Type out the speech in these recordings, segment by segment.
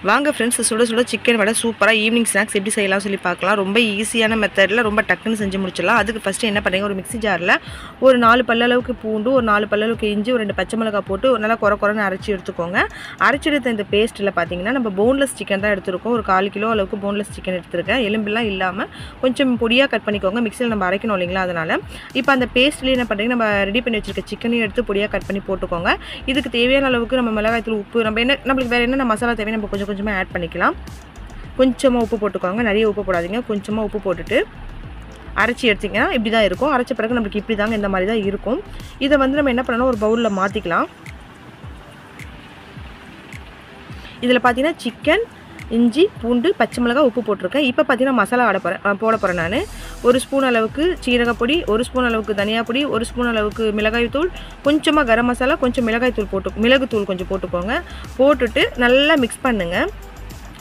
வாங்க ஃப்ரெண்ட்ஸ், சுட சுட சிக்கன் வடை சூப்பராக ஈவினிங் ஸ்நாக்ஸ் எப்படி செய்யலாம் சொல்லி பார்க்கலாம். ரொம்ப ஈஸியான மெத்தடில் ரொம்ப டக்குன்னு செஞ்சு முடிச்சிடலாம். அதுக்கு ஃபஸ்ட்டு என்ன பண்ணுறீங்க, ஒரு மிக்ஸி ஜாரில் ஒரு 4 பல்லளவுக்கு பூண்டு, ஒரு 4 பல்லளவுக்கு இஞ்சி, ஒரு 2 பச்சை மிளகாய் போட்டு நல்லா குறைன்னு அரைச்சி எடுத்துக்கோங்க. அரைச்சி எடுத்த இந்த பேஸ்ட்டில் பார்த்தீங்கன்னா நம்ம போன்லெஸ் சிக்கன் தான் எடுத்துருக்கோம். ஒரு 1/4 கிலோ அளவுக்கு போன்லெஸ் சிக்கன் எடுத்துருக்கேன். எலும்பெல்லாம் இல்லாமல் கொஞ்சம் பொடியாக கட் பண்ணிக்கோங்க. மிக்ஸியில் நம்ம அரைக்கணும் இல்லைங்களா, அதனால் இப்போ அந்த பேஸ்ட்லேயே என்ன பண்ணுறீங்க, நம்ம ரெடி பண்ணி வச்சுருக்க சிக்கனையும் எடுத்து பொடியாக கட் பண்ணி போட்டுக்கோங்க. இதுக்கு தேவையான அளவுக்கு நம்ம மிளகாய்த்தூள், உப்பு, நம்மளுக்கு வேறு என்னென்ன மசாலா தேவை நம்ம கொஞ்சம் கொஞ்சமாக ஆட் பண்ணிக்கலாம். கொஞ்சமாக உப்பு போட்டுக்கோங்க, நிறைய உப்பு போடாதீங்க. கொஞ்சமாக உப்பு போட்டுட்டு அரைச்சி எடுத்திங்கன்னா இப்படி தான் இருக்கும். அரைச்ச பிறகு நம்மளுக்கு இப்படி தாங்க, இந்த மாதிரி தான் இருக்கும். இதை வந்து நம்ம என்ன பண்ணணும், ஒரு பவுலில் மாற்றிக்கலாம். இதில் பார்த்தீங்கன்னா சிக்கன், இஞ்சி, பூண்டு, பச்சை மிளகாய், உப்பு போட்டிருக்கேன். இப்போ பார்த்தீங்கன்னா மசாலா போட போகிறேன் நான். 1 ஸ்பூன் அளவுக்கு சீரகப்பொடி, 1 ஸ்பூன் அளவுக்கு தனியா பொடி, 1 ஸ்பூன் அளவுக்கு மிளகாய் தூள், கொஞ்சமாக கரம் மசாலா, கொஞ்சம் மிளகுத்தூள் கொஞ்சம் போட்டுக்கோங்க. போட்டுட்டு நல்லா மிக்ஸ் பண்ணுங்கள்.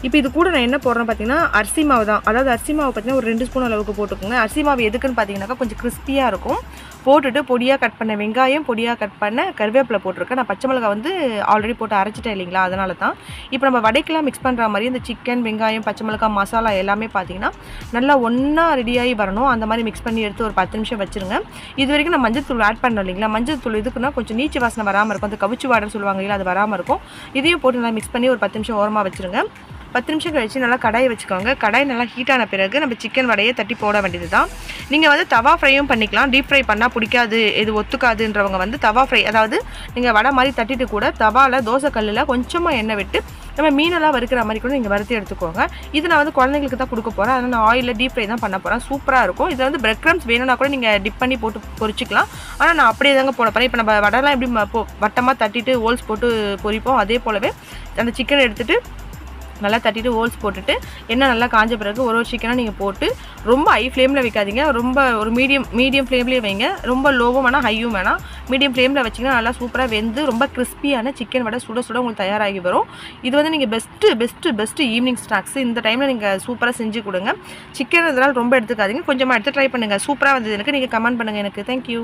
இப்போ இது கூட நான் என்ன போடுறேன் பார்த்தீங்கன்னா, அரிசி மாவு தான். அதாவது அரிசி மாவு பார்த்தீங்கன்னா ஒரு 2 ஸ்பூன் அளவுக்கு போட்டுக்கோங்க. அரிசி மாவு எதுக்குன்னு பார்த்தீங்கன்னாக்கா கொஞ்சம் கிறிஸ்பியாக இருக்கும். போட்டுட்டு பொடியாக கட் பண்ண வெங்காயம், பொடியாக கட் பண்ண கருவேப்பிலை போட்டிருக்கேன். நான் பச்சை மிளகாய் வந்து ஆல்ரெடி போட்டு அரைச்சிட்டேன் இல்லைங்களா, அதனால தான். இப்போ நம்ம வடைக்கெல்லாம் மிக்ஸ் பண்ணுற மாதிரி இந்த சிக்கன், வெங்காயம், பச்சை மிளகாய், மசாலா எல்லாமே பார்த்தீங்கன்னா நல்லா ஒன்றா ரெடியாகி வரணும். அந்த மாதிரி மிக்ஸ் பண்ணி எடுத்து ஒரு 10 நிமிஷம் வச்சுருங்க. இது வரைக்கும் நான் மஞ்சள் தூள் ஆட் பண்ணோம் இல்லைங்களா. மஞ்சள் தூள் இதுக்குன்னா கொஞ்சம் நீச்சு வாசனை வராமல் இருக்கும். அந்த கவிச்சு வாடன்னு சொல்லுவாங்க இல்லையா, அது வராமல் இருக்கும். இதையும் போட்டு நல்லா மிக்ஸ் பண்ணி ஒரு 10 நிமிஷம் ஓரமாக வச்சுருங்க. 10 நிமிஷம் கழிச்சு நல்லா கடாயை வச்சுக்கோங்க. கடாய் நல்லா ஹீட்டான பிறகு நம்ம சிக்கன் வடையை தட்டி போட வேண்டியது தான். நீங்கள் வந்து தவா ஃப்ரையும் பண்ணிக்கலாம். டீப் ஃப்ரை பண்ணால் பிடிக்காது, இது ஒத்துக்காதுன்றவங்க வந்து தவா ஃப்ரை, அதாவது நீங்கள் வடை மாதிரி தட்டிட்டு கூட தவாவில் தோசை கல்லில் கொஞ்சமாக எண்ணெய் விட்டு நம்ம மீனெல்லாம் வறுக்கிற மாதிரி கூட நீங்கள் வறுத்து எடுத்துக்கோங்க. இது நான் வந்து குழந்தைங்களுக்கு தான் கொடுக்க போகிறேன். அதனால் நான் ஆயிலில் டீப் ஃப்ரை தான் பண்ண போகிறேன். சூப்பராக இருக்கும். இதில் வந்து பிரெட் க்ரம்ஸ் வேணும்னா கூட நீங்கள் டிப் பண்ணி போட்டு பொரிச்சிக்கலாம். ஆனால் நான் அப்படியே தாங்க போட போகிறேன். இப்போ நம்ம வடைலாம் எப்படி வட்டமாக தட்டிட்டு ஹோல்ஸ் போட்டு பொரிப்போம், அதே போலவே அந்த சிக்கனை எடுத்துகிட்டு நல்லா தட்டிட்டு ஹோல்ஸ் போட்டுட்டு எண்ணெய் நல்லா காஞ்ச பிறகு ஒரு சிக்கனாக நீங்கள் போட்டு ரொம்ப ஹை ஃப்ளேமில் வைக்காதீங்க. ரொம்ப ஒரு மீடியம் ஃப்ளேம்லேயே வைங்க. ரொம்ப லோவும் வேணாம், ஹையும் வேணாம். மீடியம் ஃப்ளேமில் வச்சிங்கன்னா நல்லா சூப்பராக வெந்து ரொம்ப கிறிஸ்பியான சிக்கன் வடை சுட சுட உங்களுக்கு தயாராகி வரும். இது வந்து நீங்கள் பெஸ்ட்டு ஈவினிங் ஸ்நாக்ஸ். இந்த டைமில் நீங்கள் சூப்பராக செஞ்சு கொடுங்க. சிக்கன் இதனால் ரொம்ப எடுத்துக்காதீங்க, கொஞ்சமாக எடுத்து ட்ரை பண்ணுங்கள். சூப்பராக வந்தது எனக்கு நீங்கள் கமெண்ட் பண்ணுங்கள் எனக்கு. தேங்க்யூ.